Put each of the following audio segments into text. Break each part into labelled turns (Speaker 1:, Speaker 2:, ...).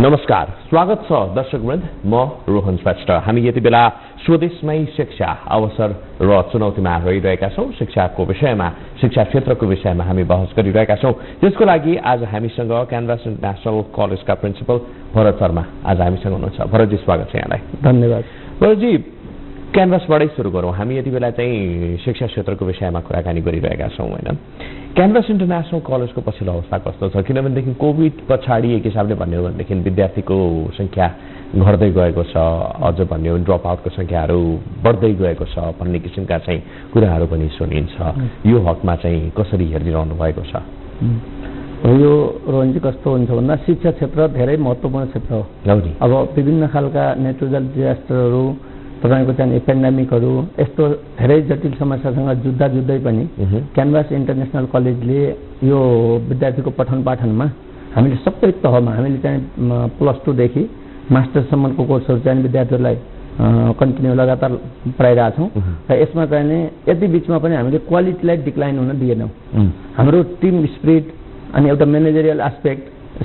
Speaker 1: नमस्कार, स्वागत छ दर्शकवृन्द। म रोहन श्रेष्ठ। हामी यति बेला स्वदेशमै शिक्षा अवसर र चुनौतीमा रहिरहेका छौं। शिक्षाको विषयमा, शिक्षा क्षेत्रको विषयमा हामी बहस गरिरहेका छौं। त्यसको लागि आज हामीसँग क्यानभास इन्टरनेशनल कलेजका प्रिन्सिपल भरत शर्मा आज हामीसँग हुनुहुन्छ। भरतजी, स्वागत छ यहाँलाई।
Speaker 2: धन्यवाद।
Speaker 1: भरतजी, क्यानभासबाटै सुरु गरौँ। हामी यति बेला चाहिँ शिक्षा क्षेत्रको विषयमा कुराकानी गरिरहेका छौं हैन। क्यानभास इन्टरनेशनल कलेजको पछिल्लो अवस्था कस्तो छ? किनभनेदेखि कोभिड पछाडि एक हिसाबले भन्ने हो भनेदेखि विद्यार्थीको संख्या घट्दै गएको छ, अझ भन्ने हो ड्रप आउटको संख्याहरू बढ्दै गएको छ भन्ने किसिमका चाहिँ कुराहरू पनि सुनिन्छ। यो हकमा चाहिँ कसरी हेरिरहनु भएको छ?
Speaker 2: यो रोहनजी कस्तो हुन्छ भन्दा शिक्षा क्षेत्र धेरै महत्त्वपूर्ण क्षेत्र हो। अब विभिन्न खालका नेचुरल डिजास्टरहरू, तपाईको चाहिँ पेन्डेमिकहरू, यस्तो धेरै जटिल समस्यासँग जुझ्दै पनि क्यानभास इन्टरनेशनल कलेजले यो विद्यार्थीको पठन पाठनमा हामीले सबै तहमा हामीले चाहिँ +2 देखि मास्टरसम्मको कोर्सहरू चाहिँ विद्यार्थीहरूलाई कन्टिन्यू लगातार पढाइरहेका छौँ र यसमा चाहिँ यति बिचमा पनि हामीले क्वालिटीलाई डिक्लाइन हुन दिएनौँ। हाम्रो टिम स्पिरिट अनि एउटा म्यानेजरियल एस्पेक्ट,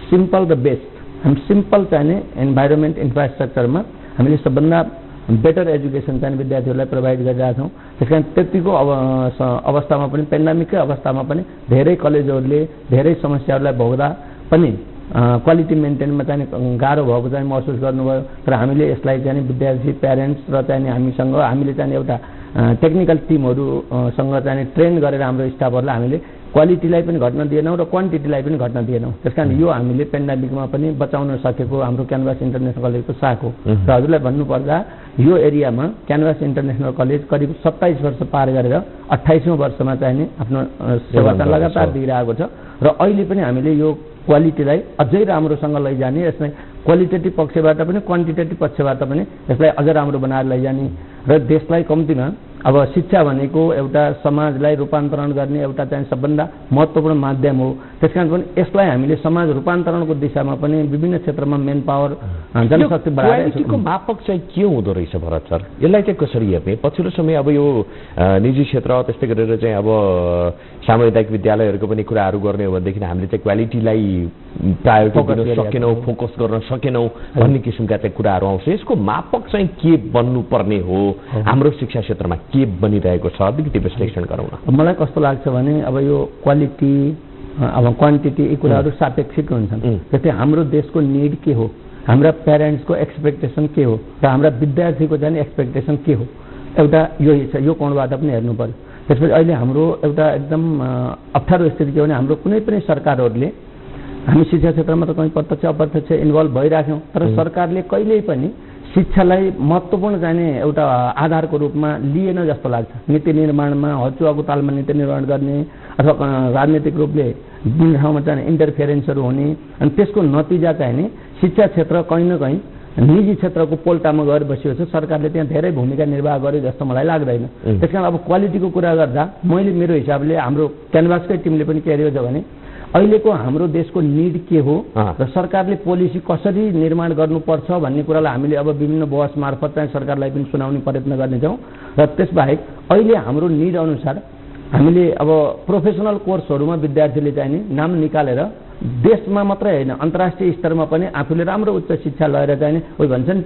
Speaker 2: सिम्पल र बेस्ट, हामी सिम्पल चाहिँ इन्भाइरोमेन्ट इन्फ्रास्ट्रक्चरमा हामीले सबभन्दा बेटर एजुकेसन चाहिँ विद्यार्थीहरूलाई प्रोभाइड गरिरहेका छौँ। त्यस कारण त्यतिको अवस्थामा पनि, पेन्डेमिककै अवस्थामा पनि धेरै कलेजहरूले धेरै समस्याहरूलाई भोग्दा पनि क्वालिटी मेन्टेनमा चाहिँ गाह्रो भएको चाहिँ महसुस गर्नुभयो। तर हामीले यसलाई चाहिँ विद्यार्थी, प्यारेन्ट्स र चाहिँ हामीसँग हामीले चाहिँ एउटा टेक्निकल टिमहरूसँग चाहिँ ट्रेन गरेर हाम्रो स्टाफहरूलाई हामीले क्वालिटीलाई पनि घट्न दिएनौँ र क्वान्टिटीलाई पनि घट्न दिएनौँ। त्यस कारण यो हामीले पेन्डेमिकमा पनि बचाउन सकेको हाम्रो क्यानभास इन्टरनेसनल कलेजको साख हो। र हजुरलाई भन्नुपर्दा यो एरियामा क्यानभास इन्टरनेसनल कलेज करिब 27 वर्ष पार गरेर 28औं वर्षमा चाहिँ आफ्नो सेवा लगातार दिइरहेको छ र अहिले पनि हामीले यो क्वालिटीलाई अझै राम्रोसँग लैजाने, यसलाई क्वालिटेटिभ पक्षबाट पनि क्वान्टिटेटिभ पक्षबाट पनि यसलाई अझ राम्रो बनाएर लैजाने र देशलाई कम्तीमा अब शिक्षा भनेको एउटा समाजलाई रूपान्तरण गर्ने एउटा चाहिँ सबभन्दा महत्त्वपूर्ण माध्यम हो। त्यसकारण पनि यसलाई हामीले समाज रूपान्तरणको दिशामा पनि विभिन्न क्षेत्रमा मेन पावर, जनशक्ति बढाएर
Speaker 1: क्वालिटीको मापक चाहिँ के हुँदो रहेछ भरत सर? यसलाई चाहिँ कसरी हेर्ने? पछिल्लो समय अब यो निजी क्षेत्र त्यस्तै गरेर चाहिँ अब सामुदायिक विद्यालयहरूको पनि कुराहरू गर्ने हो भनेदेखि हामीले चाहिँ क्वालिटीलाई प्रायोरिटी दिन सकेनौँ, फोकस गर्न सकेनौँ भन्ने किसिमका चाहिँ कुराहरू आउँछ। यसको मापक चाहिँ के बन्नुपर्ने हो? हाम्रो शिक्षा क्षेत्रमा के बनिरहेको छ? अलिकति विश्लेषण गरौँ न।
Speaker 2: मलाई कस्तो लाग्छ भने अब यो क्वालिटी, अब क्वान्टिटी, यी कुराहरू सापेक्षिक हुन्छन्। जस्तै हाम्रो देशको निड के हो, हाम्रा प्यारेन्ट्सको एक्सपेक्टेसन के हो र हाम्रा विद्यार्थीको चाहिँ एक्सपेक्टेसन के हो, एउटा यो कोणबाट पनि हेर्नु पर्यो। त्यसपछि अहिले हाम्रो एउटा एकदम अप्ठ्यारो स्थिति के हो भने हाम्रो कुनै पनि सरकारहरूले, हामी शिक्षा क्षेत्रमा त कहीँ प्रत्यक्ष अप्रत्यक्ष इन्भल्भ भइराख्यौँ, तर सरकारले कहिल्यै पनि शिक्षालाई महत्त्वपूर्ण चाहिने एउटा आधारको रूपमा लिएन जस्तो लाग्छ। नीति निर्माणमा हचुवाको तालमा नीति निर्माण गर्ने अथवा राजनीतिक रूपले जुन ठाउँमा चाहिँ इन्टरफेरेन्सहरू हुने अनि त्यसको नतिजा चाहिने शिक्षा क्षेत्र कहीँ न कहीँ निजी क्षेत्रको पोल्टामा गएर बसिएको छ। सरकारले त्यहाँ धेरै भूमिका निर्वाह गर्यो जस्तो मलाई लाग्दैन। त्यसकारण अब क्वालिटीको कुरा गर्दा मैले मेरो हिसाबले हाम्रो क्यानभासकै टिमले पनि के हेरेको छ भने अहिलेको हाम्रो देशको निड के हो र सरकारले पोलिसी कसरी निर्माण गर्नुपर्छ भन्ने कुरालाई हामीले अब विभिन्न बहस मार्फत चाहिँ सरकारलाई पनि सुनाउने प्रयत्न गर्नेछौँ। र त्यसबाहेक अहिले हाम्रो निड अनुसार हामीले अब प्रोफेसनल कोर्सहरूमा विद्यार्थीले चाहिँ नाम निकालेर देशमा मात्रै होइन अन्तर्राष्ट्रिय स्तरमा पनि आफूले राम्रो उच्च शिक्षा लिएर चाहिँ उयो भन्छन्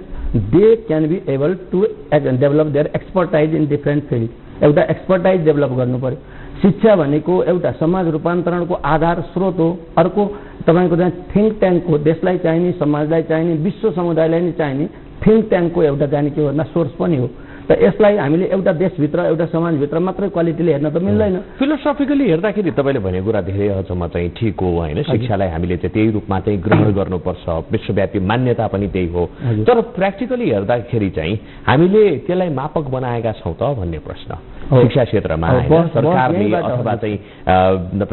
Speaker 2: they can be able to develop their expertise in different field. एउटा एक्सपर्टाइज डेभलप गर्नु पर्यो। शिक्षा भनेको एउटा समाज रूपान्तरणको आधार स्रोत हो। अर्को तपाईँको चाहिँ थिङ्क ट्याङ्क हो। देशलाई चाहिने, समाजलाई चाहिने, विश्व समुदायलाई नै चाहिने थिङ्क ट्याङ्कको एउटा चाहिने के भन्दा सोर्स पनि हो। र यसलाई हामीले एउटा देशभित्र, एउटा समाजभित्र मात्रै क्वालिटीले हेर्न त मिल्दैन।
Speaker 1: फिलोसफिकली हेर्दाखेरि तपाईँले भनेको कुरा धेरै हदसम्म चाहिँ ठिक हो होइन। शिक्षालाई हामीले चाहिँ त्यही रूपमा चाहिँ ग्रहण गर्नुपर्छ, विश्वव्यापी मान्यता पनि त्यही हो। तर प्र्याक्टिकली हेर्दाखेरि चाहिँ हामीले त्यसलाई मापक बनाएका छौँ त भन्ने प्रश्न शिक्षा क्षेत्रमा सरकारले अथवा चाहिँ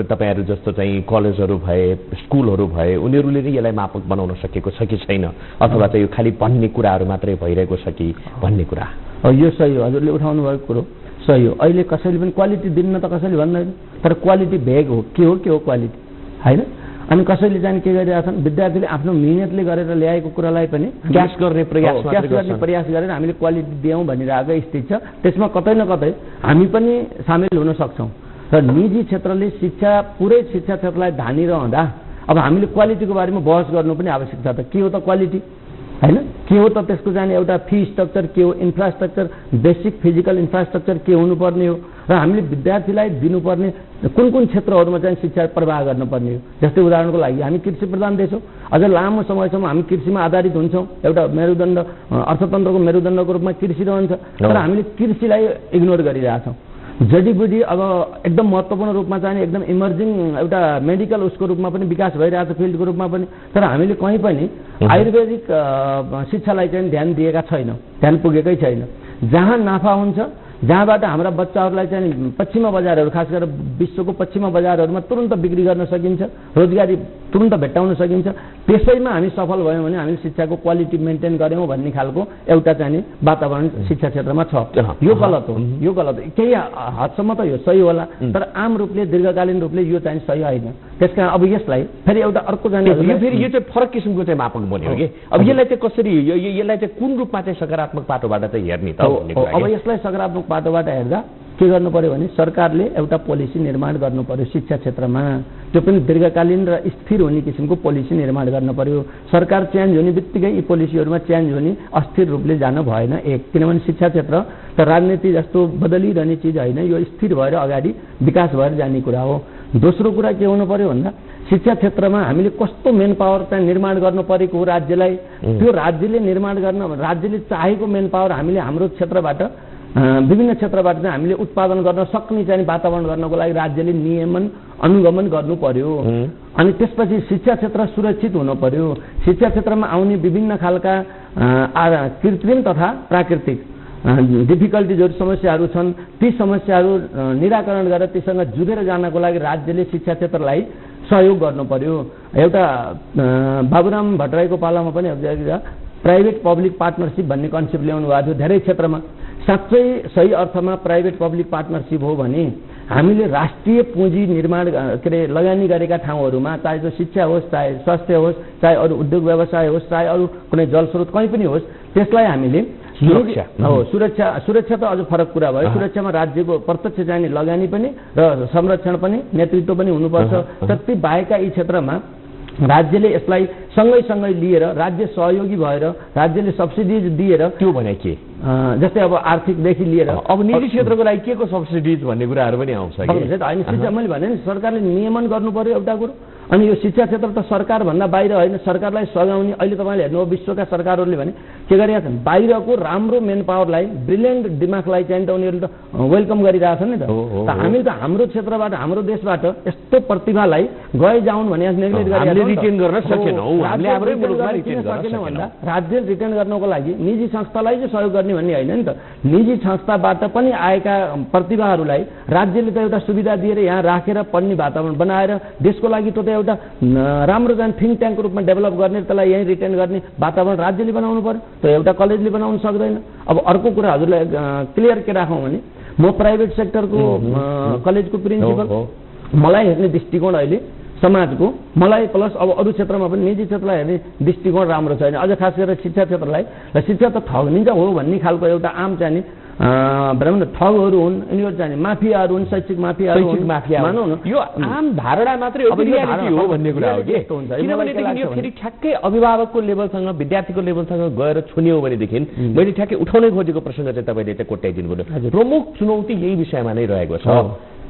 Speaker 1: तपाईँहरू जस्तो चाहिँ कलेजहरू भए, स्कुलहरू भए, उनीहरूले नै यसलाई मापक बनाउन सकेको छ कि छैन, अथवा चाहिँ यो खालि भन्ने कुराहरू मात्रै भइरहेको छ कि भन्ने कुरा?
Speaker 2: यो सही हो, हजुरले उठाउनु भएको कुरो सही हो। अहिले कसैले पनि क्वालिटी दिन्न त कसैले भन्दैन, तर क्वालिटी भेग हो, के हो क्वालिटी होइन। अनि कसैले चाहिँ के गरिरहेछन्, विद्यार्थीले आफ्नो मिहिनेतले गरेर ल्याएको कुरालाई पनि
Speaker 1: क्यास गर्ने
Speaker 2: प्रयास गरेर हामीले क्वालिटी दियौँ भनिरहेको स्थिति छ। त्यसमा कतै न कतै हामी पनि सामेल हुन सक्छौँ। र निजी क्षेत्रले पुरै शिक्षा क्षेत्रलाई धानिरहँदा अब हामीले क्वालिटीको बारेमा बहस गर्नु पनि आवश्यक छ। त के हो त क्वालिटी हैन, के हो त त्यसको चाहिँ एउटा फी स्ट्रक्चर के हो, इन्फ्रास्ट्रक्चर बेसिक फिजिकल इन्फ्रास्ट्रक्चर के हुनुपर्ने हो र हामीले विद्यार्थीलाई दिनुपर्ने कुन कुन क्षेत्रहरूमा चाहिँ शिक्षा प्रवाह गर्नुपर्ने हो। जस्तै उदाहरणको लागि हामी कृषि प्रधान देश हौ, अझ लामो समयसम्म हामी कृषिमा आधारित हुन्छौँ, एउटा मेरुदण्ड अर्थतन्त्रको मेरुदण्डको रूपमा कृषि रहन्छ, तर हामीले कृषिलाई इग्नोर गरिरहेछौँ। जडीबुटी अब एकदम महत्त्वपूर्ण रूपमा चाहिँ एकदम इमर्जिङ एउटा मेडिकल उसको रूपमा पनि विकास भइरहेको छ, फिल्डको रूपमा पनि, तर हामीले कहीँ पनि आयुर्वेदिक शिक्षालाई चाहिँ ध्यान दिएका छैनौँ, ध्यान पुगेकै छैन। जहाँ नाफा हुन्छ, जहाँबाट हाम्रा बच्चाहरूलाई चाहिँ पश्चिमा बजारहरू, खास गरेर विश्वको पश्चिमा बजारहरूमा तुरन्त बिक्री गर्न सकिन्छ, रोजगारी तुरन्त भेट्टाउन सकिन्छ, त्यसैमा हामी सफल भयौँ भने हामीले शिक्षाको क्वालिटी मेन्टेन गऱ्यौँ भन्ने खालको एउटा चाहिँ वातावरण शिक्षा क्षेत्रमा छ। यो गलत हो, यो गलत हो। केही हदसम्म त यो सही होला, तर आम रूपले दीर्घकालीन रूपले यो चाहिँ सही होइन। त्यसकारण अब यसलाई फेरि एउटा अर्को जाने
Speaker 1: फेरि यो चाहिँ फरक किसिमको चाहिँ मापक बन्यो कि अब यसलाई चाहिँ कसरी यसलाई चाहिँ कुन रूपमा चाहिँ सकारात्मक पाटोबाट चाहिँ हेर्ने त?
Speaker 2: अब यसलाई सकारात्मक पाटोबाट हेर्दा के गर्नु पर्यो भने सरकारले एउटा पोलिसी निर्माण गर्नु पर्यो शिक्षा क्षेत्रमा, त्यो पनि दीर्घकालीन र स्थिर हुने किसिमको पोलिसी निर्माण गर्नु पर्यो। सरकार चेन्ज हुने बित्तिकै यी पोलिसीहरूमा चेन्ज हुने अस्थिर रूपले जानु भएन। एक, किनभने शिक्षा क्षेत्र त राजनीति जस्तो बदलिरहने चिज होइन, यो स्थिर भएर अगाडि विकास भएर जाने कुरा हो। दोस्रो कुरा के हुनु पर्यो भन्दा शिक्षा क्षेत्रमा हामीले कस्तो मेन पावर चाहिँ निर्माण गर्नु परेको हो राज्यलाई, त्यो राज्यले निर्माण गर्न, राज्यले चाहेको मेन पावर हामीले हाम्रो क्षेत्रबाट विभिन्न क्षेत्रबाट चाहिँ हामीले उत्पादन गर्न सक्ने चाहिँ वातावरण गर्नको लागि राज्यले नियमन अनुगमन गर्नु पर्यो। अनि त्यसपछि शिक्षा क्षेत्र सुरक्षित हुनु पर्यो। शिक्षा क्षेत्रमा आउने विभिन्न खालका कृत्रिम तथा प्राकृतिक डिफिकल्टिजहरू समस्याहरू छन्, ती समस्याहरू निराकरण गरेर तीसँग जुझेर जानको लागि राज्यले शिक्षा क्षेत्रलाई सहयोग गर्नु पर्यो। एउटा बाबुराम भट्टराईको पालामा पनि प्राइभेट पब्लिक पार्टनरसिप भन्ने कन्सेप्ट ल्याउनु भएको थियो धेरै क्षेत्रमा। साँच्चै सही अर्थमा प्राइभेट पब्लिक पार्टनरसिप हो भने हामीले राष्ट्रिय पुँजी निर्माण के अरे लगानी गरेका ठाउँहरूमा, चाहे त्यो शिक्षा होस्, चाहे स्वास्थ्य होस्, चाहे अरू उद्योग व्यवसाय होस्, चाहे अरू कुनै जलस्रोत कहीँ पनि होस्, त्यसलाई हामीले सुरक्षा त अझ फरक कुरा भयो। सुरक्षामा राज्यको प्रत्यक्ष चाहिने लगानी पनि र संरक्षण पनि नेतृत्व पनि हुनुपर्छ। जति बाहेकका यी क्षेत्रमा राज्यले यसलाई सँगै लिएर, राज्य सहयोगी भएर, राज्यले सब्सिडिज दिएर,
Speaker 1: त्यो भने के
Speaker 2: जस्तै अब आर्थिकदेखि लिएर
Speaker 1: अब निजी क्षेत्रको लागि के को सब्सिडिज भन्ने कुराहरू पनि आउँछ कि
Speaker 2: होइन। शिक्षा मैले भने नि सरकारले नियमन गर्नु पर्यो एउटा कुरो। अनि यो शिक्षा क्षेत्र त सरकारभन्दा बाहिर होइन, सरकारलाई सघाउने। अहिले तपाईँले हेर्नु विश्वका सरकारहरूले भने के गरिरहेका छन्, बाहिरको राम्रो मेन पावरलाई, ब्रिलियन्ट दिमागलाई चाहिँ त उनीहरूले त वेलकम गरिरहेछन् नि त। हामी त हाम्रो क्षेत्रबाट, हाम्रो देशबाट यस्तो प्रतिभालाई गए जाउन् भने नेग्लेक्ट
Speaker 1: रिटेन गर्न सकेनौँ।
Speaker 2: भन्दा राज्य रिटेन गर्नको लागि निजी संस्थालाई चाहिँ सहयोग गर्ने भन्ने होइन नि त। निजी संस्थाबाट पनि आएका प्रतिभाहरूलाई राज्यले त एउटा सुविधा दिएर यहाँ राखेर पढ्ने वातावरण बनाएर देशको लागि त एउटा राम्रो चाहिँ थिङ्क ट्याङ्कको रूपमा डेभलप गर्ने, त्यसलाई यहीँ रिटेन गर्ने वातावरण राज्यले बनाउनु पर्यो, त्यो एउटा कलेजले बनाउन सक्दैन। अब अर्को कुरा हजुरलाई क्लियर के राखौँ भने म प्राइभेट सेक्टरको कलेजको प्रिन्सिपल, मलाई हेर्ने दृष्टिकोण अहिले समाजको, मलाई प्लस अब अरू क्षेत्रमा पनि निजी क्षेत्रलाई हेर्ने दृष्टिकोण राम्रो छैन। अझ खास गरेर शिक्षा क्षेत्रलाई, र शिक्षा त ठगिन्छ हो भन्ने खालको एउटा आम चाहिँ भनौँ न ठगहरू हुन्, यिनीहरू चाहिँ माफियाहरू हुन्, शैक्षिक माफियाहरू मानौँ न, यो
Speaker 1: आम धारणा मात्रै हो भन्ने कुरा हो कि। किनभनेदेखि यो फेरि ठ्याक्कै अभिभावकको लेभलसँग, विद्यार्थीको लेभलसँग गएर छुन्यो भनेदेखि मैले ठ्याक्कै उठाउनै खोजेको प्रसङ्ग चाहिँ तपाईँले चाहिँ कोट्याइदिनु पर्यो। प्रमुख चुनौती यही विषयमा नै रहेको छ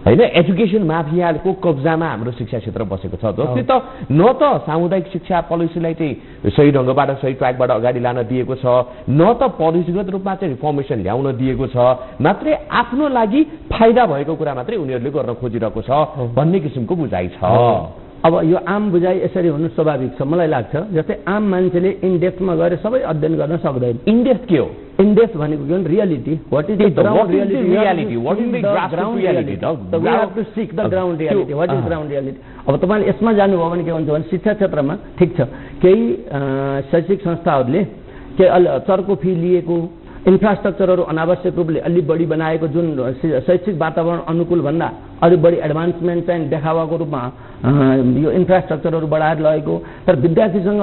Speaker 1: होइन। एजुकेसन माफियाको कब्जामा हाम्रो शिक्षा क्षेत्र बसेको छ, जसले त न त सामुदायिक शिक्षा पोलिसीलाई चाहिँ सही ढङ्गबाट, सही ट्र्याकबाट अगाडि लान दिएको छ, न त पोलिसीगत रूपमा चाहिँ रिफर्मेसन ल्याउन दिएको छ, मात्रै आफ्नो लागि फाइदा भएको कुरा मात्रै उनीहरूले गर्न खोजिरहेको छ भन्ने किसिमको बुझाइ छ।
Speaker 2: अब यो आम बुझाइ यसरी हुनु स्वाभाविक छ मलाई लाग्छ। जस्तै आम मान्छेले इनडेप्थमा गएर सबै अध्ययन गर्न सक्दैन।
Speaker 1: इनडेप्थ के हो?
Speaker 2: इनडेप्थ भनेको के हो? Reality. What is the ground reality? What is the ground reality? We have to seek the ground reality. What is ground reality? अब तपाईले यसमा जानुभयो भने के हुन्छ भने शिक्षा क्षेत्रमा ठिक छ, केही शैक्षिक संस्थाहरूले के चर्को फी लिएको, इन्फ्रास्ट्रक्चरहरू अनावश्यक रूपले अलि बढी बनाएको, जुन शैक्षिक वातावरण अनुकूल भन्दा अलि बढी एडभान्समेन्ट चाहिँ देखावाको रूपमा यो इन्फ्रास्ट्रक्चरहरू बढाएर लगेको, तर विद्यार्थीसँग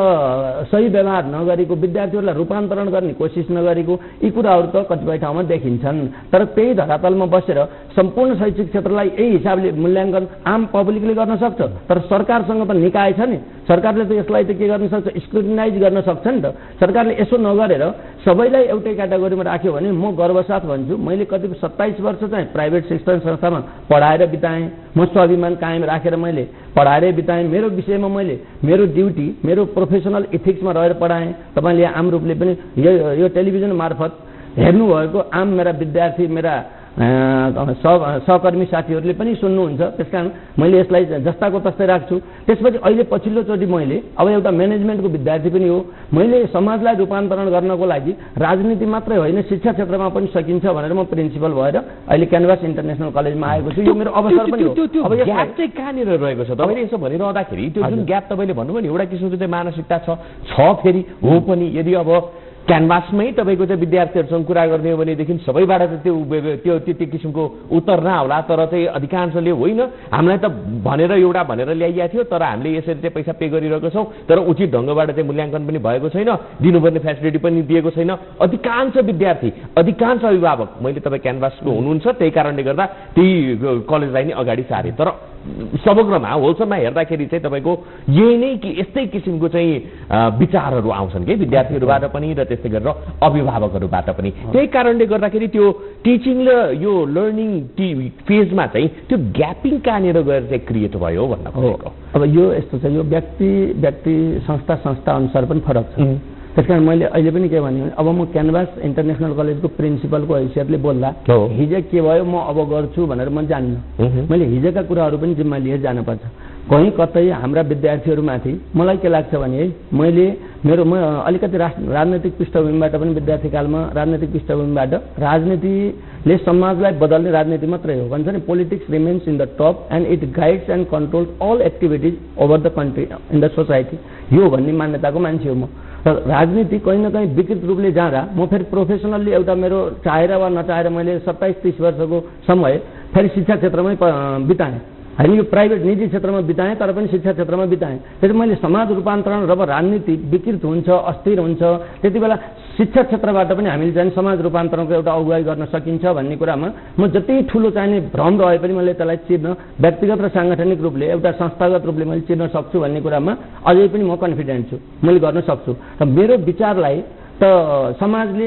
Speaker 2: सही व्यवहार नगरेको, विद्यार्थीहरूलाई रूपान्तरण गर्ने कोसिस नगरेको, यी कुराहरू त कतिपय ठाउँमा देखिन्छन्। तर त्यही धरातलमा बसेर सम्पूर्ण शैक्षिक क्षेत्रलाई यही हिसाबले मूल्याङ्कन आम पब्लिकले गर्न सक्छ, तर सरकारसँग त निकाय छ नि, सरकारले त यसलाई त के गर्न सक्छ, स्क्रुटिनाइज गर्न सक्छ नि त। सरकारले यसो नगरेर सबैलाई एउटै क्याटेगोरीमा राख्यो भने म गर्वसाथ भन्छु, मैले कतिपय 27 वर्ष चाहिँ प्राइभेट शिक्षण संस्थामा पढाएर बिताएँ, म स्वाभिमान कायम राखेर मैले पढाएरै बिताएँ, मेरो विषयमा मैले मेरो ड्युटी मेरो प्रोफेसनल इथिक्समा रहेर पढाएँ। तपाईँले आम रूपले पनि यो टेलिभिजन मार्फत हेर्नुभएको आम मेरा विद्यार्थी मेरा सहकर्मी साथीहरूले पनि सुन्नुहुन्छ, त्यसकारण मैले यसलाई जस्ताको तस्तै राख्छु। त्यसपछि अहिले पछिल्लोचोटि मैले अब एउटा म्यानेजमेन्टको विद्यार्थी पनि हो, मैले समाजलाई रूपान्तरण गर्नको लागि राजनीति मात्रै होइन शिक्षा क्षेत्रमा पनि सकिन्छ भनेर म प्रिन्सिपल भएर अहिले क्यानभास इन्टरनेसनल कलेजमा आएको छु। यो मेरो अवसर पनि हो।
Speaker 1: अब यो ग्याप चाहिँ कहाँनिर रहेको छ तपाईँले यसो भनिरहँदाखेरि? त्यो जुन ग्याप तपाईँले भन्नुभयो नि एउटा किसिमको चाहिँ मानसिकता छ फेरि हो पनि। यदि अब क्यानभासमै तपाईँको चाहिँ विद्यार्थीहरूसँग कुरा गर्ने हो भनेदेखि सबैबाट त त्यो किसिमको उत्तर नआउला, तर चाहिँ अधिकांशले होइन हामीलाई त भनेर ल्याइएको थियो, तर हामीले यसरी चाहिँ पैसा पे गरिरहेको छौँ, तर उचित ढङ्गबाट चाहिँ मूल्याङ्कन पनि भएको छैन, दिनुपर्ने फेसिलिटी पनि दिएको छैन। अधिकांश विद्यार्थी अधिकांश अभिभावक, मैले तपाईँ क्यानभासको हुनुहुन्छ त्यही कारणले गर्दा त्यही कलेजलाई नै अगाडि सारे, तर समग्रमा होलसम्ममा हेर्दाखेरि चाहिँ तपाईँको यही नै कि यस्तै किसिमको चाहिँ विचारहरू आउँछन् कि विद्यार्थीहरूबाट पनि र त्यस्तै गरेर अभिभावकहरूबाट पनि। त्यही कारणले गर्दाखेरि त्यो टिचिङ र यो लर्निङ फेजमा चाहिँ त्यो ग्यापिङ कहाँनिर गएर चाहिँ क्रिएट भयो भन्न खोजेको।
Speaker 2: अब यो यस्तो छ, यो व्यक्ति संस्था अनुसार पनि फरक छ। त्यसकारण मैले अहिले पनि के भने अब म क्यानभास इन्टरनेसनल कलेजको प्रिन्सिपलको हैसियतले बोल्दा हिजो के भयो म अब गर्छु भनेर म जान्न। मैले हिजोका कुराहरू पनि जिम्मा लिएर जानुपर्छ। कहीँ कतै हाम्रा विद्यार्थीहरूमाथि मलाई के लाग्छ भने म अलिकति राजनैतिक पृष्ठभूमिबाट पनि विद्यार्थी कालमा राजनैतिक पृष्ठभूमिबाट राजनीतिले समाजलाई बदल्ने राजनीति मात्रै हो भन्छ नि, politics remains in the top and it guides and controls all activities over the country in the society, यो भन्ने मान्यताको मान्छे हो म। र राजनीति कहीँ न कहीँ विकृत रूपले जाँदा म फेरि प्रोफेसनल्ली एउटा मेरो चाहेर वा नचाहेर मैले 27-30 वर्षको समय फेरि शिक्षा क्षेत्रमै बिताएँ। हामी यो प्राइभेट निजी क्षेत्रमा बिताएँ तर पनि शिक्षा क्षेत्रमा बिताएँ। त्यसरी मैले समाज रूपान्तरण जब राजनीति विकृत हुन्छ अस्थिर हुन्छ त्यति बेला शिक्षा क्षेत्रबाट पनि हामीले चाहिँ समाज रूपान्तरणको एउटा अगुवाई गर्न सकिन्छ भन्ने कुरामा म जति ठुलो चाहिने भ्रम रहे पनि मैले त्यसलाई चिर्न व्यक्तिगत र साङ्गठनिक रूपले एउटा संस्थागत रूपले मैले चिर्न सक्छु भन्ने कुरामा अझै पनि म कन्फिडेन्ट छु, मैले गर्न सक्छु। र मेरो विचारलाई त समाजले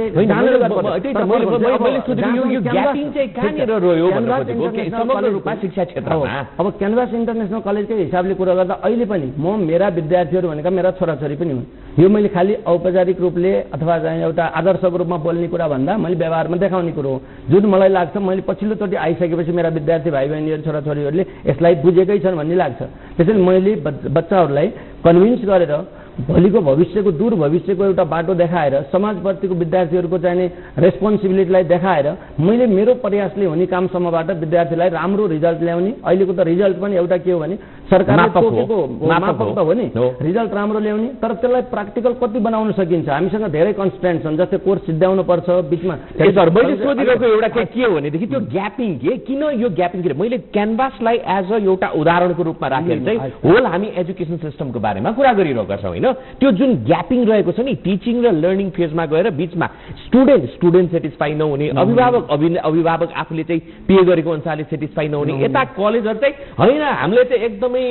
Speaker 1: अब
Speaker 2: क्यानभास इन्टरनेसनल कलेजकै हिसाबले कुरा गर्दा अहिले पनि म मेरा विद्यार्थीहरू भनेका मेरा छोराछोरी पनि हुन्। यो मैले खालि औपचारिक रूपले अथवा चाहिँ एउटा आदर्शको रूपमा बोल्ने कुरा भन्दा मैले व्यवहारमा देखाउने कुरो हो, जुन मलाई लाग्छ मैले पछिल्लोचोटि आइसकेपछि मेरा विद्यार्थी भाइ बहिनीहरू छोराछोरीहरूले यसलाई बुझेकै छन् भन्ने लाग्छ। त्यसैले मैले बच्चाहरूलाई कन्भिन्स गरेर भोलिको भविष्यको दूर भविष्यको एउटा बाटो देखाएर समाजप्रतिको विद्यार्थीहरूको चाहिने रेस्पोन्सिबिलिटीलाई देखाएर मैले मेरो प्रयासले हुने कामसम्मबाट विद्यार्थीलाई राम्रो रिजल्ट ल्याउने। अहिलेको त रिजल्ट पनि एउटा के हो भने सरकारले तोकेको मापक त हो नि, रिजल्ट राम्रो ल्याउने, तर त्यसलाई प्र्याक्टिकल कति बनाउन सकिन्छ हामीसँग धेरै कन्स्ट्रेन्ट छन्। जस्तै कोर्स सिद्ध्याउनु पर्छ बिचमा।
Speaker 1: मैले सोधिरहेको एउटा के हो भनेदेखि त्यो ग्यापिङ किन यो ग्यापिङ मैले क्यानभासलाई एज अ एउटा उदाहरणको रूपमा राखेर चाहिँ होल हामी एजुकेसन सिस्टमको बारेमा कुरा गरिरहेका छौँ होइन। त्यो जुन ग्यापिङ रहेको छ नि टिचिङ र लर्निङ फेजमा गएर बिचमा स्टुडेन्ट सेटिस्फाई नहुने, अभिभावक आफूले चाहिँ पे गरेको अनुसारले सेटिस्फाई नहुने, यता कलेजहरू चाहिँ होइन हामीले चाहिँ एकदमै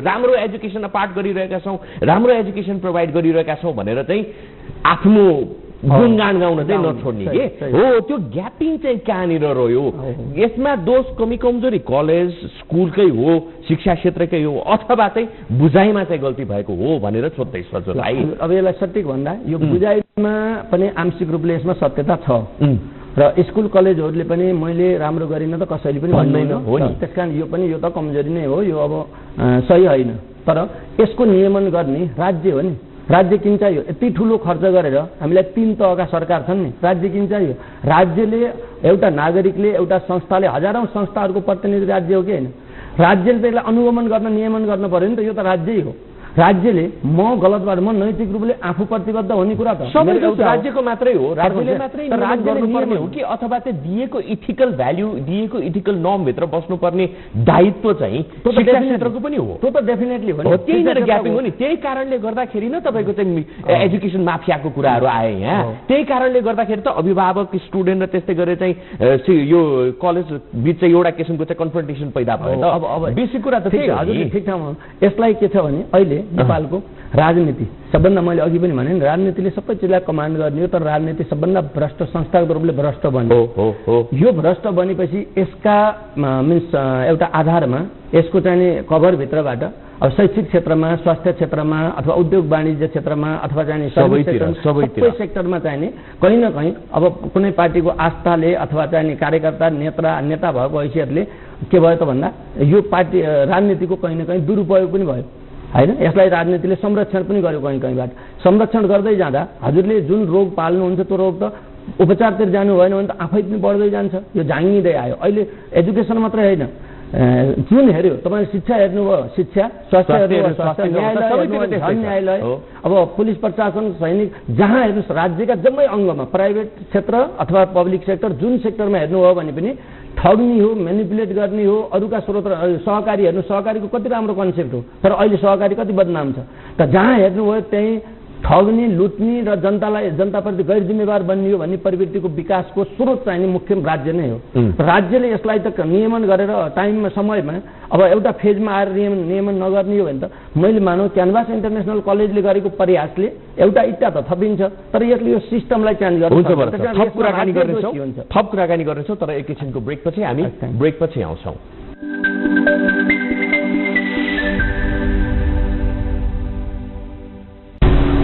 Speaker 1: राम्रो एजुकेसन अपार्ट गरिरहेका छौँ, राम्रो एजुकेसन प्रोभाइड गरिरहेका छौँ भनेर चाहिँ आफ्नो गुणगान गाउन चाहिँ नछोड्ने के हो। त्यो ग्यापिङ चाहिँ कहाँनिर रह्यो? यसमा दोष कमी कमजोरी कलेज स्कुलकै हो, शिक्षा क्षेत्रकै हो, अथवा चाहिँ बुझाइमा चाहिँ गल्ती भएको हो भनेर सोध्दै सजिलै।
Speaker 2: अब यसलाई सठिक भन्दा यो बुझाइमा पनि आंशिक रूपले यसमा सत्यता छ र स्कुल कलेजहरूले पनि मैले राम्रो गरिनँ त कसैले पनि भन्दैन हो नि। त्यसकारण यो पनि यो त कमजोरी नै हो, यो अब सही होइन। तर यसको नियमन गर्ने राज्य हो नि, राज्य किन चाहियो? यति ठुलो खर्च गरेर हामीलाई 3 तहका सरकार छन् नि, राज्य किन चाहियो? राज्यले एउटा नागरिकले एउटा संस्थाले हजारौं संस्थाहरूको प्रतिनिधि राज्य हो कि होइन? राज्यले त्यसलाई अनुगमन गर्न नियमन गर्न पर्यो नि त, यो त राज्यै हो। राज्यले म गलतबाट म नैतिक रूपले आफू प्रतिबद्ध हुने कुरा त
Speaker 1: राज्यको मात्रै हो, राज्यले मात्रै गर्नुपर्ने हो कि अथवा त्यो दिएको इथिकल भ्याल्यु, दिएको इथिकल नर्मभित्र बस्नुपर्ने दायित्व चाहिँ शिक्षा क्षेत्रको पनि हो।
Speaker 2: त्यो त डेफिनेटली हो,
Speaker 1: त्यही नै ग्यापिङ हो नि। त्यही कारणले गर्दाखेरि न तपाईँको चाहिँ एजुकेसन माफियाको कुराहरू आए यहाँ। त्यही कारणले गर्दाखेरि त अभिभावक, स्टुडेन्ट र त्यस्तै गरेर चाहिँ यो कलेज बिच चाहिँ एउटा किसिमको चाहिँ कन्फ्रन्टेसन पैदा भयो। अब बेसी कुरा त त्यही
Speaker 2: हजुरले ठिक ठाउँमा। यसलाई के छ भने अहिले नेपालको राजनीति सबभन्दा, मैले अघि पनि भने राजनीतिले सबै चिजलाई कमान्ड गर्ने हो, तर राजनीति सबभन्दा भ्रष्ट संस्थागत रूपले भ्रष्ट बन्यो। यो भ्रष्ट बनेपछि यसका मिन्स एउटा आधारमा यसको चाहिँ कभरभित्रबाट अब शैक्षिक क्षेत्रमा, स्वास्थ्य क्षेत्रमा अथवा उद्योग वाणिज्य क्षेत्रमा अथवा चाहिँ सबै सेक्टरमा चाहिने कहीँ न कहीँ अब कुनै पार्टीको आस्थाले अथवा चाहिँ कार्यकर्ता नेता भएको हैसियतले के भयो त भन्दा यो पार्टी राजनीतिको कहीँ न कहीँ दुरुपयोग पनि भयो हैन। यसलाई राजनीतिले संरक्षण पनि गर्यो। कहीँबाट संरक्षण गर्दै जाँदा हजुरले जुन रोग पाल्नुहुन्छ त्यो रोग त उपचारतिर जानु भएन भने त आफै पनि बढ्दै जान्छ। यो झाङ्गिँदै आयो। अहिले एजुकेसन मात्रै होइन, जुन हेऱ्यो तपाईँ शिक्षा हेर्नुभयो, शिक्षा, स्वास्थ्य हेर्नुभयो, न्यायालय, अब पुलिस प्रशासन, सैनिक, जहाँ हेर्नुहोस् राज्यका जम्मै अङ्गमा प्राइभेट क्षेत्र अथवा पब्लिक सेक्टर जुन सेक्टरमा हेर्नुभयो भने पनि ठग्ने हो, मेनिपुलेट गर्ने हो। अरूका स्रोत सहकारी हेर्नु, सहकारीको कति राम्रो कन्सेप्ट हो, तर अहिले सहकारी कति बदनाम छ। त जहाँ हेर्नुभयो त्यही ठग्ने, लुट्ने र जनताप्रति गैर जिम्मेवार बनियो भन्ने प्रवृत्तिको विकासको स्रोत चाहिँ मुख्य राज्य नै हो। राज्यले यसलाई त नियमन गरेर टाइममा, समयमा अब एउटा फेजमा आएर नियमन नगर्ने हो भने त मैले मानौ क्यानभास इन्टरनेसनल कलेजले गरेको प्रयासले एउटा इट्टा त थपिन्छ, तर यसले यो सिस्टमलाई चेन्ज गर्छ।
Speaker 1: थप कुराकानी गर्नेछौँ, तर एकैछिनको ब्रेकपछि हामी ब्रेकपछि आउँछौँ।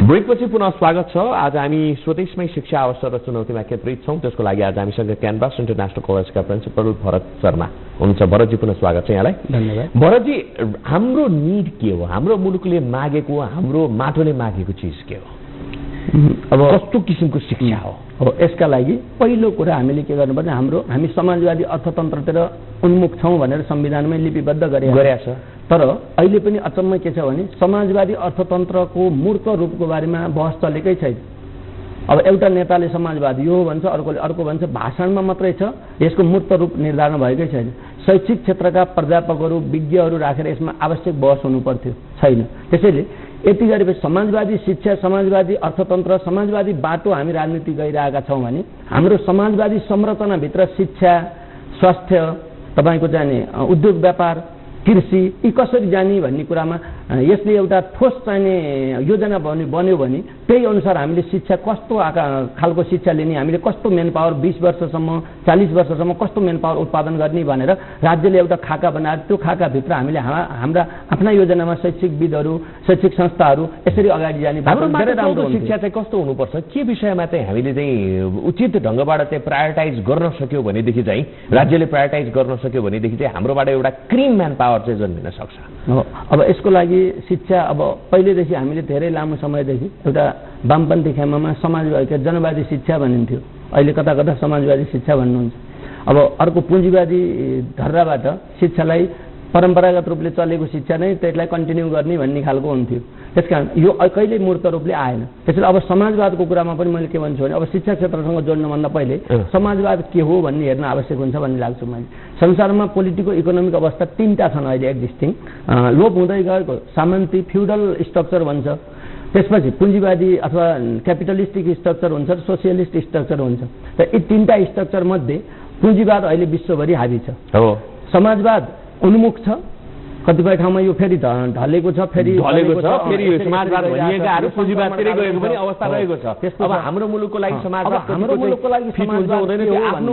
Speaker 1: ब्रेकपछि पुनः स्वागत छ। आज हामी स्वदेशमै शिक्षा अवसर र चुनौतीमा केन्द्रित छौँ। त्यसको लागि आज हामीसँग क्यानभास इन्टरनेसनल कलेजका प्रिन्सिपल भरत शर्मा हुनुहुन्छ। भरतजी पुनः स्वागत छ यहाँलाई।
Speaker 2: धन्यवाद।
Speaker 1: भरतजी, हाम्रो निड के हो? हाम्रो मुलुकले मागेको, हाम्रो माटोले मागेको चिज के हो? अब कस्तो किसिमको शिक्षा हो?
Speaker 2: अब यसका लागि पहिलो कुरा हामीले के गर्नुपर्ने, हामी समाजवादी अर्थतन्त्रतिर उन्मुख छौँ भनेर संविधानमै लिपिबद्ध गरेका छ। तर अहिले पनि अचम्म के छ भने समाजवादी अर्थतन्त्रको मूर्त रूपको बारेमा बहस चलेकै छैन। अब एउटा नेताले समाजवादी हो भन्छ, अर्कोले अर्को भन्छ, भाषणमा मात्रै छ, यसको मूर्त रूप निर्धारण भएकै छैन। शैक्षिक क्षेत्रका प्राध्यापकहरू, विज्ञहरू राखेर यसमा आवश्यक बहस हुनु पर्थ्यो, छैन। त्यसैले यति गरेपछि समाजवादी शिक्षा, समाजवादी अर्थतन्त्र, समाजवादी बाटो हामी राजनीति गइरहेका छौँ भने हाम्रो समाजवादी संरचनाभित्र शिक्षा, स्वास्थ्य, तपाईँको चाहिँ उद्योग व्यापार, कृषि यी कसरी जाने भन्ने कुरामा यसले एउटा ठोस चाहिने योजना बन्यो भने त्यही अनुसार हामीले शिक्षा कस्तो खालको शिक्षा लिने, हामीले कस्तो मेन पावर 20 वर्षसम्म 40 वर्षसम्म कस्तो मेन पावर उत्पादन गर्ने भनेर राज्यले एउटा खाका बनाएर त्यो खाकाभित्र हामीले हाम्रा आफ्ना योजनामा शैक्षिकविदहरू, शैक्षिक संस्थाहरू यसरी अगाडि जाने।
Speaker 1: हाम्रो शिक्षा चाहिँ कस्तो हुनुपर्छ, के विषयमा चाहिँ हामीले चाहिँ उचित ढङ्गबाट चाहिँ प्रायोरिटाइज गर्न सक्यो भनेदेखि चाहिँ, राज्यले प्रायोरिटाइज गर्न सक्यो भनेदेखि चाहिँ हाम्रोबाट एउटा क्रिम म्यान पावर चाहिँ जन्मिन सक्छ।
Speaker 2: अब यसको लागि शिक्षा अब पहिलेदेखि हामीले धेरै लामो समयदेखि एउटा वामपन्थी खेमामा समाजवादी जनवादी शिक्षा भनिन्थ्यो, अहिले कता कता समाजवादी शिक्षा भन्नुहुन्छ। अब अर्को पुँजीवादी धर्राबाट शिक्षालाई परम्परागत रूपले चलेको शिक्षा नै त्यसलाई कन्टिन्यू गर्ने भन्ने खालको हुन्थ्यो। त्यसकारण यो कहिल्यै मूर्त रूपले आएन। त्यसैले अब समाजवादको कुरामा पनि मैले के भन्छु भने अब शिक्षा क्षेत्रसँग जोड्नुभन्दा पहिले समाजवाद के हो भन्ने हेर्न आवश्यक हुन्छ भन्ने लाग्छ मैले। संसारमा पोलिटिकल इकोनोमिक अवस्था तीनटा छन् अहिले एक्जिस्टिङ, लोप हुँदै गएको सामन्ती फ्युडल स्ट्रक्चर भन्छ, त्यसपछि पुँजीवादी अथवा क्यापिटलिस्टिक स्ट्रक्चर हुन्छ, सोसियलिस्ट स्ट्रक्चर हुन्छ। र यी तीनटा स्ट्रक्चर मध्ये पुँजीवाद अहिले विश्वभरि हावी छ। समाजवाद उन्मुख छ, कतिपय ठाउँमा यो फेरि ढलेको छ, फेरि
Speaker 1: समाजवाद भनिएकाहरू पुँजीवादतिरै गएको पनि अवस्था रहेको छ। अब हाम्रो मुलुकको लागि आफ्नो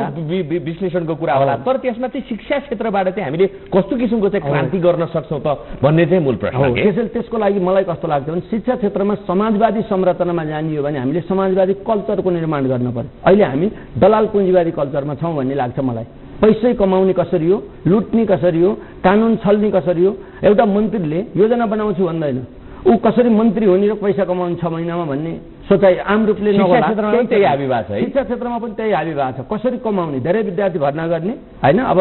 Speaker 1: विश्लेषणको कुरा होला, तर त्यसमा चाहिँ शिक्षा क्षेत्रबाट चाहिँ हामीले कस्तो किसिमको चाहिँ क्रान्ति गर्न सक्छौँ त भन्ने चाहिँ मूल प्रश्न हो।
Speaker 2: त्यसको लागि मलाई कस्तो लाग्छ भने शिक्षा क्षेत्रमा समाजवादी संरचनामा जानियो भने हामीले समाजवादी कल्चरको निर्माण गर्न पर्यो। अहिले हामी दलाल पुँजीवादी कल्चरमा छौँ भन्ने लाग्छ मलाई। पैसै कमाउने कसरी हो, लुट्ने कसरी हो, कानुन छल्ने कसरी हो। एउटा मन्त्रीले योजना बनाउँछु भन्दैन, ऊ कसरी मन्त्री हुने र पैसा कमाउने 6 महिनामा भन्ने सोचाइ आम रूपले नहोला।
Speaker 1: त्यही हाबी भएको छ है,
Speaker 2: शिक्षा क्षेत्रमा पनि त्यही हाबी भएको छ। कसरी कमाउने, धेरै विद्यार्थी भर्ना गर्ने हैन, अब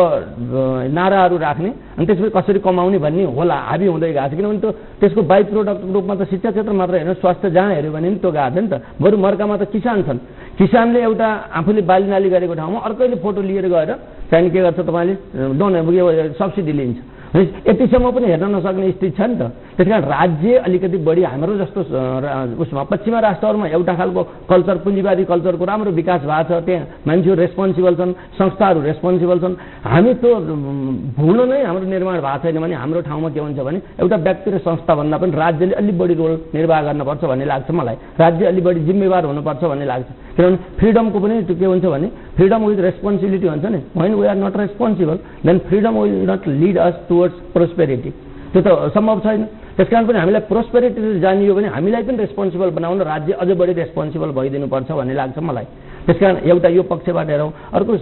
Speaker 2: नाराहरू राख्ने अनि त्यसपछि कसरी कमाउने भन्ने होला हाबी हुँदै गएको छ। किनभने त्यसको बाइ प्रोडक्टको रूपमा त शिक्षा क्षेत्र मात्र हैन, स्वास्थ्य जहाँ हेऱ्यो भने नि त्यो गएको छ नि त। बरु मर्कामा त किसान छन्, किसानले एउटा आफूले बालीनाली गरेको ठाउँमा अर्कैले फोटो लिएर गएर चाहिँ के गर्छ, तपाईँले सब्सिडी लिन्छ। यतिसम्म पनि हेर्न नसक्ने स्थिति छ नि त। त्यस कारण राज्य अलिकति बढी हाम्रो जस्तो उसमा पश्चिमा राष्ट्रहरूमा एउटा खालको कल्चर, पुँजीवादी कल्चरको राम्रो विकास भएको छ, त्यहाँ मान्छेहरू रेस्पोन्सिबल छन्, संस्थाहरू रेस्पोन्सिबल छन्। हामी त्यो भूण नै हाम्रो निर्माण भएको छैन भने हाम्रो ठाउँमा के हुन्छ भने एउटा व्यक्ति र संस्थाभन्दा पनि राज्यले अलि बढी रोल निर्वाह गर्नुपर्छ भन्ने लाग्छ मलाई। राज्य अलि बढी जिम्मेवार हुनुपर्छ भन्ने लाग्छ। किनभने फ्रिडमको पनि के हुन्छ भने फ्रिडम विथ रेस्पोन्सिबिलिटी हुन्छ नि। When we are not responsible then freedom will not lead us towards prosperity. त्यो त सम्भव छैन। त्यसकारण पनि हामीलाई प्रोस्पेरिटी जानियो भने हामीलाई पनि रेस्पोन्सिबल बनाउन राज्य अझ बढी रेस्पोन्सिबल भइदिनुपर्छ भन्ने लाग्छ मलाई। त्यसकारण एउटा यो पक्षबाट हेरौँ। अर्को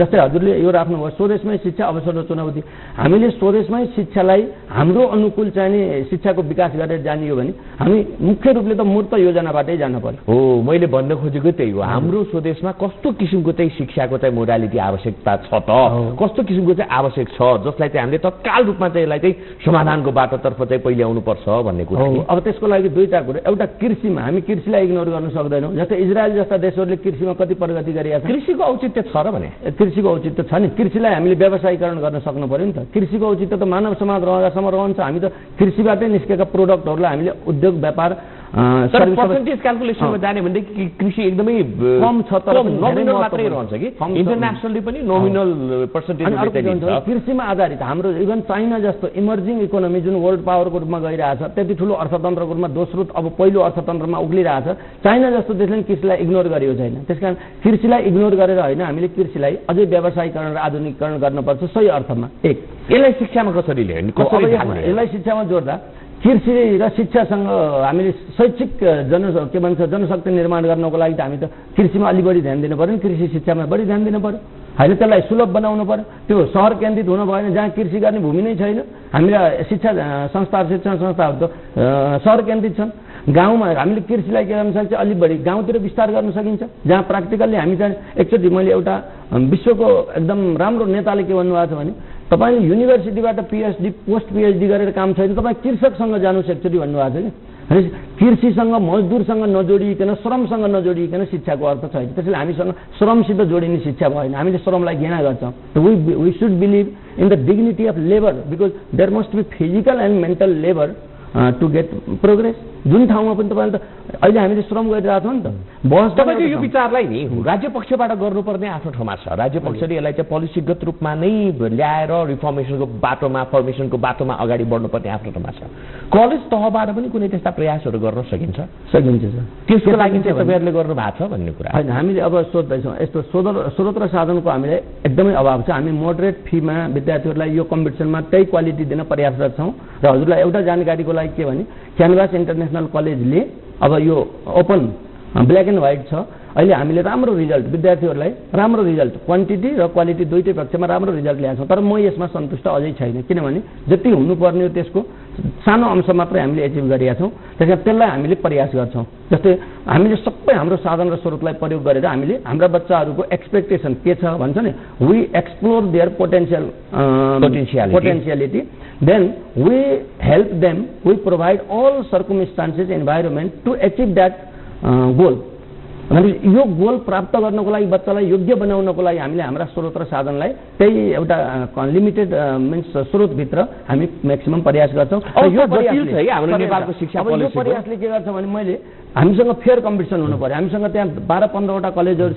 Speaker 2: जस्तै हजुरले यो राख्नुभयो स्वदेशमै शिक्षा अवसर र चुनौती। हामीले स्वदेशमै शिक्षालाई हाम्रो अनुकूल चाहिने शिक्षाको विकास गरेर जानियो भने हामी मुख्य रूपले त मूर्त योजनाबाटै जानु पर्यो।
Speaker 1: हो, मैले भन्न खोजेको त्यही हो। हाम्रो स्वदेशमा कस्तो किसिमको चाहिँ शिक्षाको चाहिँ मोडालिटी आवश्यकता छ त, कस्तो किसिमको चाहिँ आवश्यक छ जसलाई चाहिँ हामीले तत्काल रूपमा चाहिँ यसलाई चाहिँ समाधानको बाटोतर्फ चाहिँ पहिले आउनुपर्छ भन्ने कुरा।
Speaker 2: अब त्यसको लागि दुईटा कुरा। एउटा कृषिमा हामी कृषिलाई इग्नोर गर्न सक्दैनौँ। जस्तै इजरायल जस्ता देशहरूले कृषिमा कति प्रगति गरिरहेको छ।
Speaker 1: कृषिको औचित्य छ र भने
Speaker 2: कृषिको औचित्य छ नि। कृषिलाई हामीले व्यवसायीकरण गर्न सक्नु पर्यो नि त। कृषिको औचित्य त मानव समाज रहँदासम्म रहन्छ। हामी त कृषिबाटै निस्केका प्रोडक्टहरूलाई हामीले उद्योग व्यापार
Speaker 1: पर्सेन्टेज क्यालकुलेसनमा जाने भनेदेखि कृषि एकदमै
Speaker 2: कम छ, तर
Speaker 1: नोमिनल मात्रै रहन्छ कि इन्टरनेसनली पनि नोमिनल पर्सेन्टेज।
Speaker 2: कृषिमा आधारित हाम्रो इभन चाइना जस्तो इमर्जिङ इकोनोमी जुन वर्ल्ड पावरको रूपमा गइरहेछ, त्यति ठुलो अर्थतन्त्रको रूपमा दोस्रो अब पहिलो अर्थतन्त्रमा उक्लिरहेछ, चाइना जस्तो देशले कृषिलाई इग्नोर गरेको छैन। त्यसकारण कृषिलाई इग्नोर गरेर होइन, हामीले कृषिलाई अझै व्यवसायीकरण र आधुनिकीकरण गर्नुपर्छ सही अर्थमा। एक
Speaker 1: यसलाई शिक्षामा कसरी ल्याउने,
Speaker 2: यसलाई शिक्षामा जोड्दा कृषि र शिक्षासँग हामीले शैक्षिक जनशक्ति निर्माण गर्नको लागि त हामी त कृषिमा अलि बढी ध्यान दिनु पर्यो नि, कृषि शिक्षामा बढी ध्यान दिनु पर्यो होइन। त्यसलाई सुलभ बनाउनु पर्यो। त्यो सहर केन्द्रित हुनु भएन, जहाँ कृषि गर्ने भूमि नै छैन। हामीलाई शिक्षा संस्थाहरू, शिक्षण संस्थाहरू त सहर केन्द्रित छन्। गाउँमा हामीले कृषिलाई के गर्न सकिन्छ, अलिक बढी गाउँतिर विस्तार गर्न सकिन्छ, जहाँ प्र्याक्टिकल्ली हामी चाहिँ एकचोटि मैले एउटा विश्वको एकदम राम्रो नेताले के भन्नुभएको छ भने तपाईँले युनिभर्सिटीबाट पिएचडी पोस्ट पिएचडी गरेर काम छैन, तपाईँ कृषकसँग जानुहोस् एकचोटि भन्नुभएको छ कि। कृषिसँग मजदुरसँग नजोडिकन, श्रमसँग नजोडिकन शिक्षाको अर्थ छैन। त्यसैले हामीसँग श्रमसित जोडिने शिक्षा भएन। हामीले श्रमलाई घृणा गर्छौँ। We should believe in the dignity of labour because there must be physical and mental labour to get progress. जुन ठाउँमा पनि तपाईँले त अहिले हामीले श्रम गरिरहेको छौँ नि त। बहस
Speaker 1: तपाईँको यो विचारलाई नि राज्य पक्षबाट गर्नुपर्ने आफ्नो ठाउँमा छ। राज्य पक्षले यसलाई चाहिँ पोलिसीगत रूपमा नै ल्याएर रिफर्मेसनको बाटोमा, फर्मेसनको बाटोमा अगाडि बढ्नुपर्ने आफ्नो ठाउँमा छ। कलेज तहबाट पनि कुनै त्यस्ता प्रयासहरू गर्न सकिन्छ
Speaker 2: सकिन्छ सर।
Speaker 1: त्यसको लागि चाहिँ तपाईँहरूले गर्नु भएको छ भन्ने कुरा
Speaker 2: होइन। हामीले अब सोध्दैछौँ, यस्तो स्रोत र साधनको हामीलाई एकदमै अभाव छ। हामी मोडरेट फीमा विद्यार्थीहरूलाई यो कम्पिटिसनमा त्यही क्वालिटी दिन प्रयासरत छौँ। र हजुरलाई एउटा जानकारीको लागि के भने क्यानभास इन्टरनेसनल कलेजले अब यो ओपन ब्ल्याक एन्ड व्हाइट छ। अहिले हामीले राम्रो रिजल्ट विद्यार्थीहरूलाई राम्रो रिजल्ट क्वान्टिटी र क्वालिटी दुईटै पक्षमा राम्रो रिजल्ट ल्याएको छौँ। तर म यसमा सन्तुष्ट अझै छैन, किनभने जति हुनुपर्ने हो त्यसको सानो अंश मात्रै हामीले एचिभ गरेका छौँ। त्यसकारण त्यसलाई हामीले प्रयास गर्छौँ। जस्तै हामीले सबै हाम्रो साधन र स्रोतलाई प्रयोग गरेर हामीले हाम्रा बच्चाहरूको एक्सपेक्टेसन के छ भन्छ नि, we explore their potentiality, then we help them, we provide all circumstances, environment to achieve that goal. यो गोल प्राप्त गर्नको लागि बच्चालाई योग्य बनाउनको लागि हामीले हाम्रा स्रोत र साधनलाई त्यही एउटा लिमिटेड मिन्स स्रोतभित्र हामी म्याक्सिमम प्रयास गर्छौँ।
Speaker 1: यो नेपालको शिक्षा
Speaker 2: प्रयासले के गर्छ भने मैले हामीसँग फेयर कम्पिटिसन हुनु पर्यो। हामीसँग त्यहाँ 12-15वटा कलेजहरू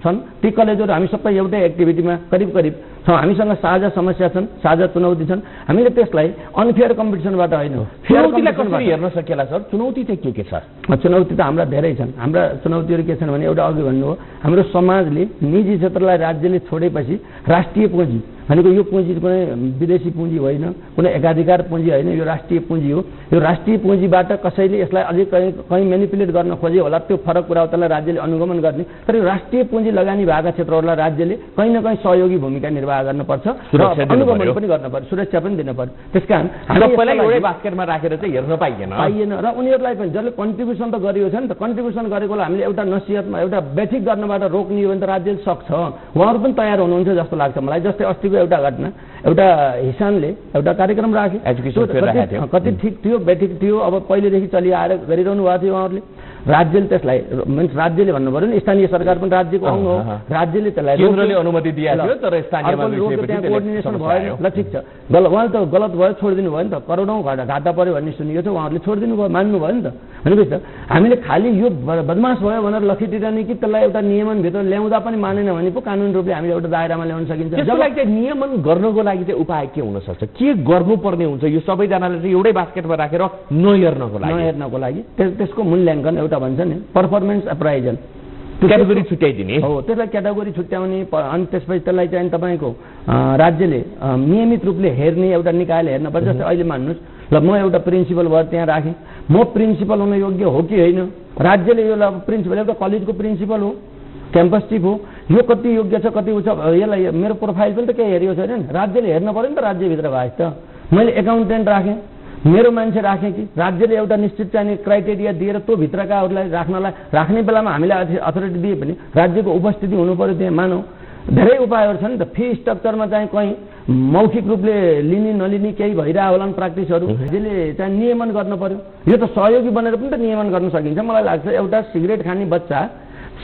Speaker 2: छन्। ती कलेजहरू हामी सबै एउटै एक्टिभिटीमा करिब छौँ। हामीसँग साझा समस्या छन्, साझा चुनौती छन्। हामीले त्यसलाई अनफेयर कम्पिटिसनबाट होइन, फेयर कम्पिटिसनबाट
Speaker 1: हेर्न सकिएला सर। चुनौती चाहिँ के छ?
Speaker 2: चुनौती त हाम्रा धेरै छन्। हाम्रा चुनौतीहरू के छन् भने एउटा अघि भन्नुभयो, हाम्रो समाजले निजी क्षेत्रलाई राज्यले छोडेपछि राष्ट्रिय पुँजी भनेको यो पुँजी कुनै विदेशी पुँजी होइन, कुनै एकाधिकार पुँजी होइन, यो राष्ट्रिय पुँजी हो। यो राष्ट्रिय पुँजीबाट कसैले यसलाई अझै कहीँ मेनिपुलेट गर्न खोजे होला, त्यो फरक कुरा हो, त्यसलाई राज्यले अनुगमन गर्ने। तर यो राष्ट्रिय पुँजी लगानी भएका क्षेत्रहरूलाई राज्यले कहीँ न कहीँ सहयोगी भूमिका निर्वाह गर्नुपर्छ र अनुगमन पनि गर्नुपर्छ, सुरक्षा पनि दिनुपर्छ। त्यसकारण
Speaker 1: सबैलाई एउटै बास्केटमा राखेर चाहिँ हेर्न पाइएन
Speaker 2: र उनीहरूलाई पनि जसले कन्ट्रिब्युसन त गरियो छ नि त, कन्ट्रिब्युसन गरेकोलाई हामीले एउटा नसिहतमा एउटा बैठक गर्नबाट रोक्ने हो भने त राज्यले सक्छ। उहाँहरू पनि तयार हुनुहुन्छ जस्तो लाग्छ मलाई। जस्तै अस्तिको एउटा घटना, एउटा हिसानले एउटा कार्यक्रम राखे, कति ठिक थियो, बैठक थियो, अब पहिलेदेखि चलिआएर गरिरहनु भएको थियो उहाँहरूले। राज्यले त्यसलाई मिन्स राज्यले भन्नु पर्यो नि, स्थानीय सरकार पनि राज्यको अङ्ग हो, राज्यले त्यसलाई
Speaker 1: केन्द्रले अनुमति दिएको थियो तर स्थानीयमा
Speaker 2: कोअर्डिनेसन भएन। ल ठिक छ, उहाँले त गलत भयो, छोडिदिनु भयो नि त, करोडौँ घाटा पर्यो भन्ने सुनिएको छ, उहाँहरूले छोडिदिनु भयो, मान्नु भयो नि त। भनेपछि हामीले खालि यो बदमास भयो भनेर लखिटिरहने कि त्यसलाई एउटा नियमनभित्र ल्याउँदा पनि मानेन भने पो कानुन रूपले हामीले एउटा दायरामा ल्याउन सकिन्छ।
Speaker 1: त्यसको लागि चाहिँ नियमन गर्नको लागि चाहिँ उपाय के हुन सक्छ, के गर्नुपर्ने हुन्छ यो सबैजनाले चाहिँ एउटै बास्केटमा राखेर नहेर्नको
Speaker 2: लागि? त्यसको मूल्याङ्कन एउटा भन्छ नि पर्फर्मेन्स एप्राइजल,
Speaker 1: क्याटेगोरी छुट्याइदिने
Speaker 2: हो, त्यसलाई क्याटेगोरी छुट्याउने। अनि त्यसपछि त्यसलाई चाहिँ तपाईँको राज्यले नियमित रूपले हेर्ने एउटा निकायले हेर्नुपर्छ। जस्तै अहिले मान्नुहोस्, ल म एउटा प्रिन्सिपल भएर त्यहाँ राखेँ, म प्रिन्सिपल हुन योग्य हो कि होइन? राज्यले यो प्रिन्सिपल एउटा कलेजको प्रिन्सिपल हो, क्याम्पस चिफ हो, यो कति योग्य छ, कति उच्च, यसलाई मेरो प्रोफाइल पनि त केही हेरेको छैन नि, राज्यले हेर्न पऱ्यो नि त राज्यभित्र भए त। मैले एकाउन्टेन्ट राखेँ, मेरो मान्छे राखेँ कि राज्यले एउटा निश्चित चाहिने क्राइटेरिया दिएर त्यो भित्रकाहरूलाई राख्ने बेलामा हामीले अथोरिटी दिए पनि राज्यको उपस्थिति हुनु पर्यो त्यहाँ। मानौ धेरै उपायहरू छन् नि त, फी स्ट्रक्चरमा चाहिँ कहीँ मौखिक रूपले लिने नलिने केही भइरहेको होला नि प्र्याक्टिसहरू, त्यसले चाहिँ नियमन गर्नु पर्यो। यो त सहयोगी बनेर पनि त नियमन गर्न सकिन्छ। मलाई लाग्छ एउटा सिगरेट खाने बच्चा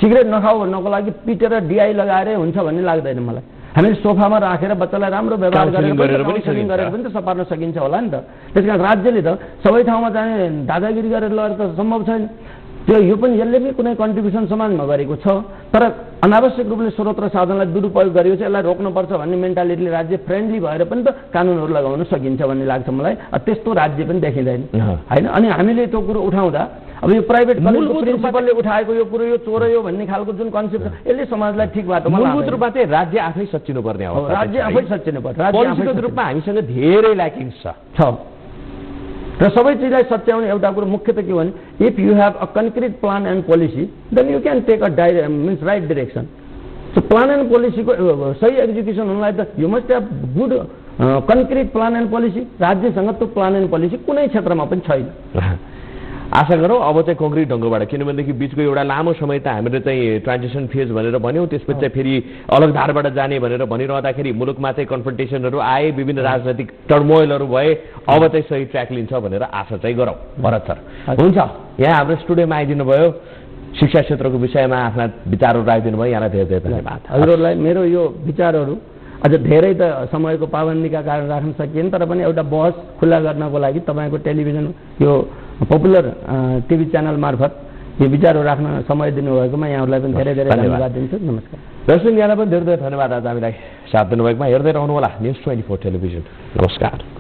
Speaker 2: सिगरेट नखाऊ भन्नको लागि पिटेर डिआई लगाएरै हुन्छ भन्ने लाग्दैन मलाई। हामीले सोफामा राखेर बच्चालाई राम्रो व्यवहार गरेर पनि त सपार्न सकिन्छ होला नि त। त्यसकारण राज्यले त सबै ठाउँमा चाहिँ दादागिरी गरेर लगेर त सम्भव छैन। त्यो यो पनि यसले पनि कुनै कन्ट्रिब्युसन समाजमा गरेको छ, तर अनावश्यक रूपले स्रोत र साधनलाई दुरुपयोग गरेको छ, यसलाई रोक्नुपर्छ भन्ने मेन्टालिटीले राज्य फ्रेन्डली भएर पनि त कानुनहरू लगाउन सकिन्छ भन्ने लाग्छ मलाई। त्यस्तो राज्य पनि देखिँदैन होइन। अनि हामीले त्यो कुरो उठाउँदा अब यो प्राइभेट कलेजको प्रिन्सिपलले उठाएको यो कुरो यो चोर हो भन्ने खालको जुन कन्सेप्ट छ, यसले समाजलाई ठिक बाटोमा
Speaker 1: मूलभूत रूपमा चाहिँ राज्य आफै सच्चिनु पर्ने हो।
Speaker 2: राज्य आफै सच्चिनु पर्छ।
Speaker 1: पोलिसीको रूपमा हामीसँग धेरै ल्याकिङ्स छ
Speaker 2: र सबै चिजलाई सच्याउने एउटा कुरो मुख्य त के हो भने, if you have a concrete plan and policy then you can take a means right direction. So plan and पोलिसीको सही एक्जिक्युसन हुनलाई त you must have good concrete plan and policy. राज्यसँग त्यो प्लान एन्ड पोलिसी कुनै क्षेत्रमा पनि छैन।
Speaker 1: आशा गरौँ अब चाहिँ कङ्क्रिट ढङ्गबाट, किनभनेदेखि बिचको एउटा लामो समय त हामीले चाहिँ ट्रान्जिसन फेज भनेर भन्यौँ, त्यसपछि चाहिँ फेरि अलग धारबाट जाने भनेर भनिरहँदाखेरि मुलुकमा चाहिँ कन्फ्रन्टेसनहरू आए, विभिन्न राजनैतिक टर्मोइलहरू भए, अब चाहिँ सही ट्र्याक लिन्छ भनेर आशा चाहिँ गरौँ। भरत सर हुन्छ, यहाँ हाम्रो स्टुडियोमा आइदिनु भयो, शिक्षा क्षेत्रको विषयमा आफ्ना विचारहरू राखिदिनु भयो, यहाँलाई धेरै धेरै धन्यवाद।
Speaker 2: हजुरहरूलाई मेरो यो विचारहरू अझ धेरै त समयको पाबन्दीका कारण राख्न सकिएन, तर पनि एउटा बहस खुल्ला गर्नको लागि तपाईँको टेलिभिजन यो पपुलर टिभी च्यानल मार्फत यो विचारहरू राख्न समय दिनुभएकोमा यहाँहरूलाई पनि धेरै धेरै धन्यवाद दिन्छु। नमस्कार।
Speaker 1: दर्शक यहाँलाई पनि धेरै धेरै धन्यवाद आज हामीलाई साथ दिनुभएकोमा। हेर्दै रहनुहोला न्युज 24 टेलिभिजन। नमस्कार।